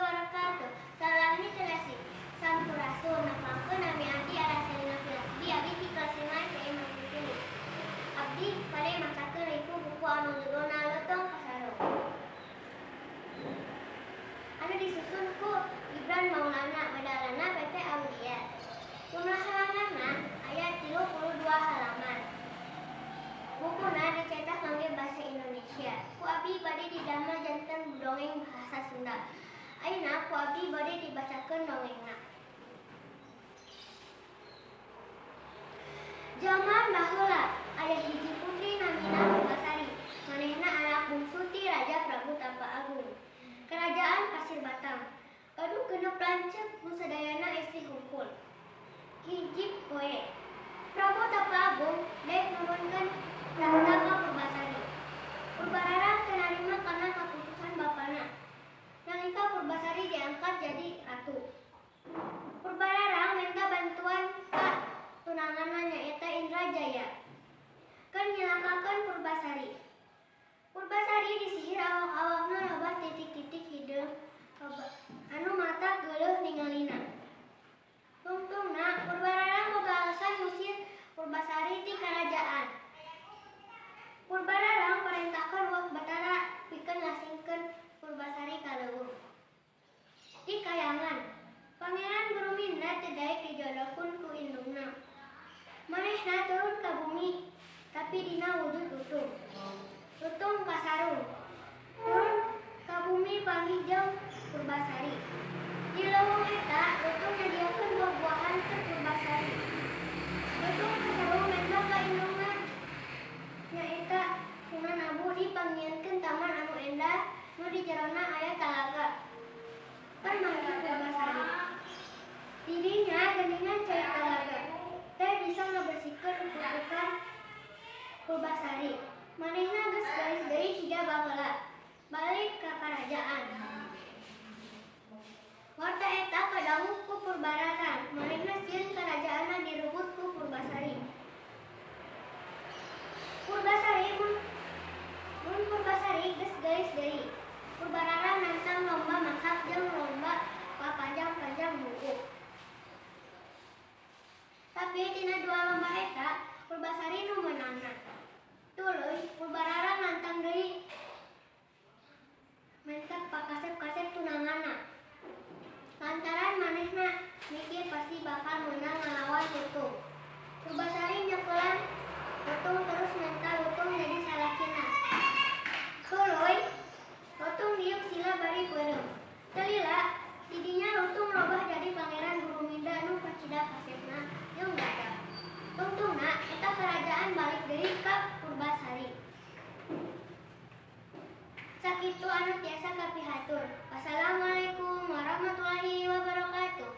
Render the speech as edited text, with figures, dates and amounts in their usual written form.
wabarakatuh. Salam literasi. Sampurasun namakeun Nabi Abdi Araselina Filasbi Abdi ti kelas 5 SMA Mangkili. Abdi bade macakeun ribu buku anu judulna Leuteung Kasarung. Anu disusun ku Gibran Maulana Medalana PT Aulia. Jumlah halamanna aya 32 halaman. Bukuna dicetak ngangge basa Indonesia. Ku abdi bade didamel janten dongeng bahasa Sunda. Ayeuna ku abdi bade dibacakeun dongengna. Jaman baheula aya hiji putri namina Purbasari. Manehna anak bungsu ti Raja Prabu Tapa Agung. Kerajaan Pasir Batang. Gaduh genep lanceuk nu sadayana istri hungkul. Hiji poe Prabu Tapa Agung dek nuhunkeun tahta ka Purbasari. Purbararang teu narima kana kaputusan bapana. Nalika Purbasari diangkat jadi ratu. Purbararang minta bantuan ka tunanganna nyaeta Indrajaya. Keur nyilakakeun Purbasari. Purbasari disihir awak-awakna loba titik-titik hideung anu mata geuleuh ningalina. Tungtungna Purbararang boga alasan ngusir Purbasari ti karajaan. Purbararang parentahkeun Wak Batara pikeun ngasingkeun Purbasari ka leuweung. Di Kayangan, Pangeran Buruminda teu daek dijodohkeun ku indungna. Manehna turun ka bumi, tapi dina wujud lutung. Lutung Kasarung. Turun ka bumi panggih jeung Purbasari. Di leuweung eta lutung nyadiakeun buah-buahan ke Purbasari. Lutung Kasarung menta ka indungna nyaeta Sunan Abu dipanggihankeun taman anu endah nu di jerona aya talaga. Pan manggih Purbasari. Dirinya geuningan cai talaga. Teh bisa ngabersihkeun kutukan Purbasari. Manehna geus garis deui ciga baheula. Balik ka karajaan. Warta eta kadangu ku Purbararang. Manehna sieun karajaanna direbut ku Purbasari. Mun Purbasari geus garis deui. Purbararang nantang lomba masak jeung lomba papanjang-panjang buuk. Tapi tina dua lomba eta Purbasari nu meunangna. Tuluy Purbararang nantang deui mentak pakasep-kasep tunanganna. Lantaran manehna mikir pasti bakal menang ngalawan Lutung. Purbasari nyekelan Lutung terus minta Lutung jadi salakina. Tuluy Lutung diuk sila bari peureum. Telila tidinya Lutung robah jadi Pangeran Buruminda nu kacida kasepna jeung gagah. Tungtungna eta kerajaan balik deui ka Purbasari. Sakitu anu tiasa kapihatur. Wassalamualaikum warahmatullahi wabarakatuh.